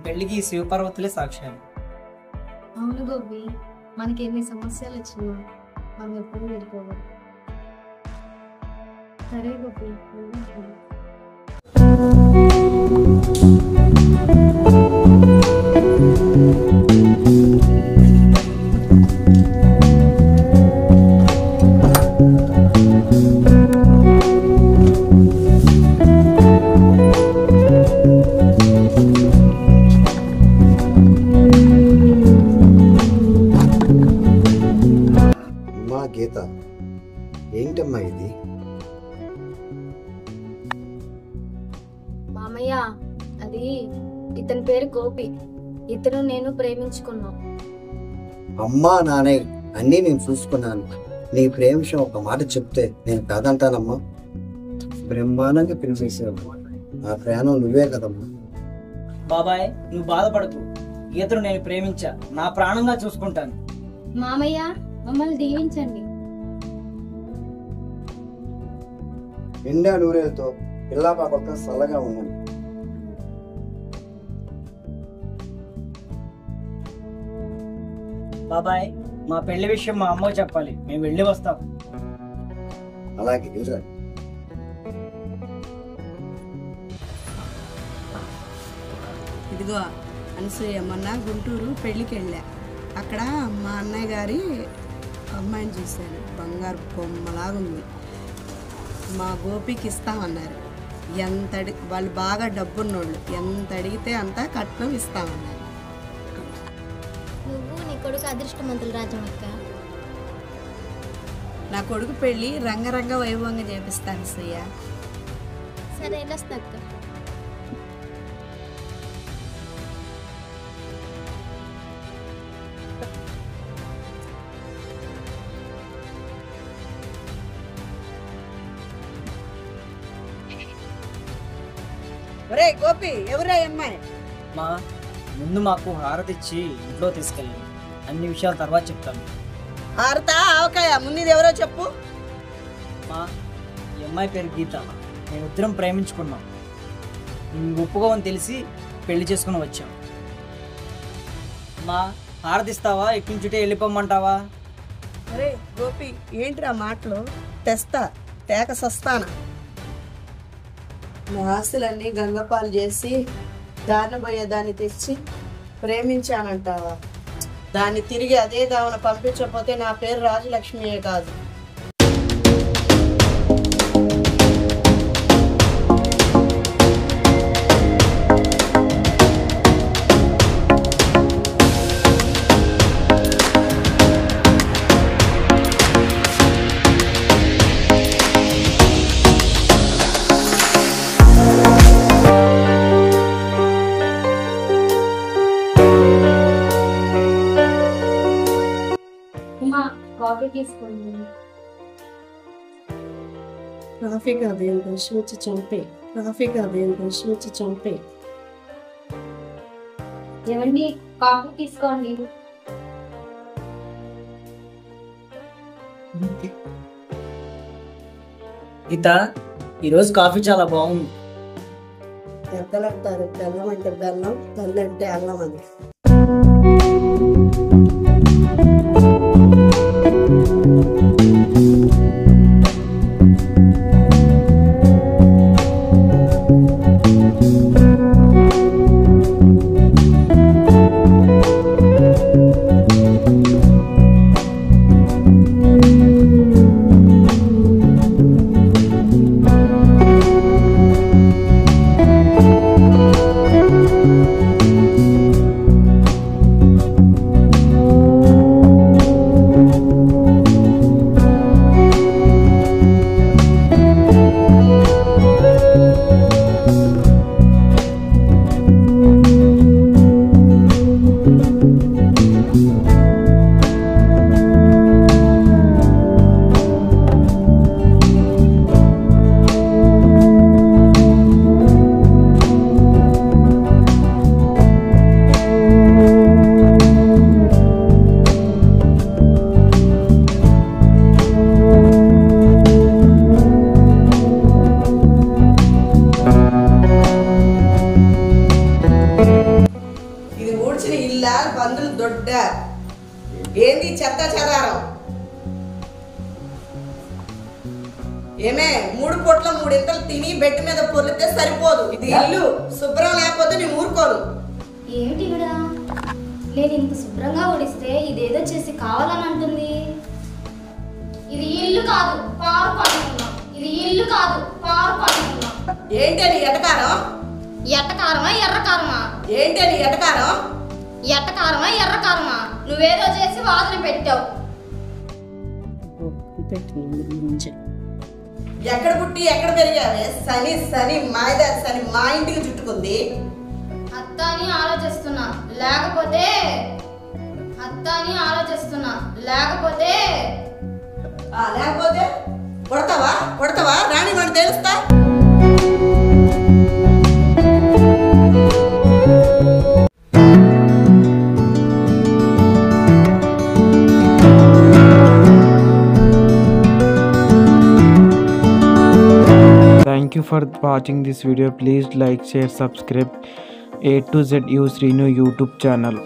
పెళ్లికి శివపార్వతులే సాక్ష్యాలు. అవును గోపి, మనకి ఎన్ని సమస్యలు వచ్చినా మనం ఎప్పుడు వెళ్ళిపోవాలి. సరే గోపి. గీత, ఏంటమ్మా ఇది? మామయ్య, అది ఇతని పేరు గోపి. ఇతను నేను ప్రేమించుకున్నాం. అమ్మా నానే అన్నీ నేను చూసుకున్నాను. నీ ప్రేమ విషయం ఒక మాట చెప్తే నేను కాదంటానమ్మా. బ్రహ్మాండంగా పిలిచేసావు. నా ప్రాణం నువ్వే కదమ్మా. బాబాయ్, నువ్వు బాధపడకు. గీతను నేను ప్రేమించా, నా ప్రాణంగా చూసుకుంటాను. మామయ్య, మమ్మల్ని దీవించండి. నిండా నూరేలతో పిల్లా పాపలతో చల్లగా ఉన్నాను. బాబాయ్, మా పెళ్లి విషయం మా అమ్మకు చెప్పాలి. మేము వెళ్ళి వస్తాం. అలాగే వెళ్ళరా. ఇదిగో అనసూయ, మొన్న గుంటూరు పెళ్ళికి వెళ్ళా. అక్కడ మా అన్నయ్య గారి అమ్మాయిని చూశాను. బంగారు బొమ్మలాగుంది. మా గోపికి ఇస్తామన్నారు. వాళ్ళు బాగా డబ్బున్నోళ్ళు. ఎంత అడిగితే అంత కట్నం ఇస్తామన్నారు. నువ్వు నీ కొడుకు అదృష్టవంతులు రాజమక్క. నా కొడుకు పెళ్ళి రంగరంగ వైభవంగా చేపిస్తాను సయ్య. సరే, వెళ్ళొస్తాక్క. ఒరే గోపి, ఎవరా అమ్మాయి? మా ముందు మాకు హారతి ఇచ్చి ఇంట్లో తీసుకెళ్ళి అన్ని విషయాలు తర్వాత చెప్తాను. హారత ఆవకాయ, ముందు ఎవరో చెప్పు. మా ఈ అమ్మాయి పేరు గీత. మేము ఇద్దరం ప్రేమించుకున్నాం. నువ్వు ఒప్పుకోవని తెలిసి పెళ్లి చేసుకుని వచ్చాం. మా హారతిస్తావా? ఎక్కించుటే వెళ్ళిపోమ్మంటావా? అరే గోపి, ఏంట్రా మాటలు? తెస్తా, తేక సస్తానా. నా ఆస్తులన్నీ గంగపాలు చేసి దారిన పోయేదాన్ని తెచ్చి ప్రేమించానంటావా? దాన్ని తిరిగి అదే దావన పంపించకపోతే నా పేరు రాజలక్ష్మియే కాదు. కాఫీ తీసుకోండి. కాఫీ కాదు, రష్మించి చంపే. కాఫీ కాదు, రష్మించి చంపే. ఏమండి, కాఫీ తీసుకోండి. గీత, ఈరోజు కాఫీ చాలా బాగుంది. ఎంతలంటారు? బెల్లం అంటే బెల్లం, బెల్లం అంటే అల్లం అని. ఏమే 3 పూట్ల 3 ఇంతలు తిని బెడ్ మీద పొర్లితే సరిపోదు. ఇది ఇల్లు శుభ్రం లేకపోతే నేను ఊరుకోను. ఏమిటి ఇవిడ? నేను ఇంత శుభ్రంగా ఉడిస్తే ఇదేదో చేసి కావాలని అంటుంది. ఇది ఇల్లు కాదు, పారు పడుకున్నాం. ఇది ఇల్లు కాదు, పారు పడుకున్నాం. ఏంటి అని ఎటకారం? ఎట్టకారమా ఎర్రకారమా? ఏంటి అని ఎటకారం? ఎట్టకారమా ఎర్రకారమా? నువ్వేదో చేసి వాదన పెట్టావు. ఎక్కడ పుట్టి ఎక్కడ పెరిగావే? శని శని మాయదారి శని మా ఇంటికి చుట్టుకుంది. అత్త అని ఆలోచిస్తున్నా, లేకపోతే లేకపోతే కొడతావా రాణి వాడు తెలుస్తా. Thank you for watching this video. Please like, share, subscribe A to Z U Srinu YouTube channel.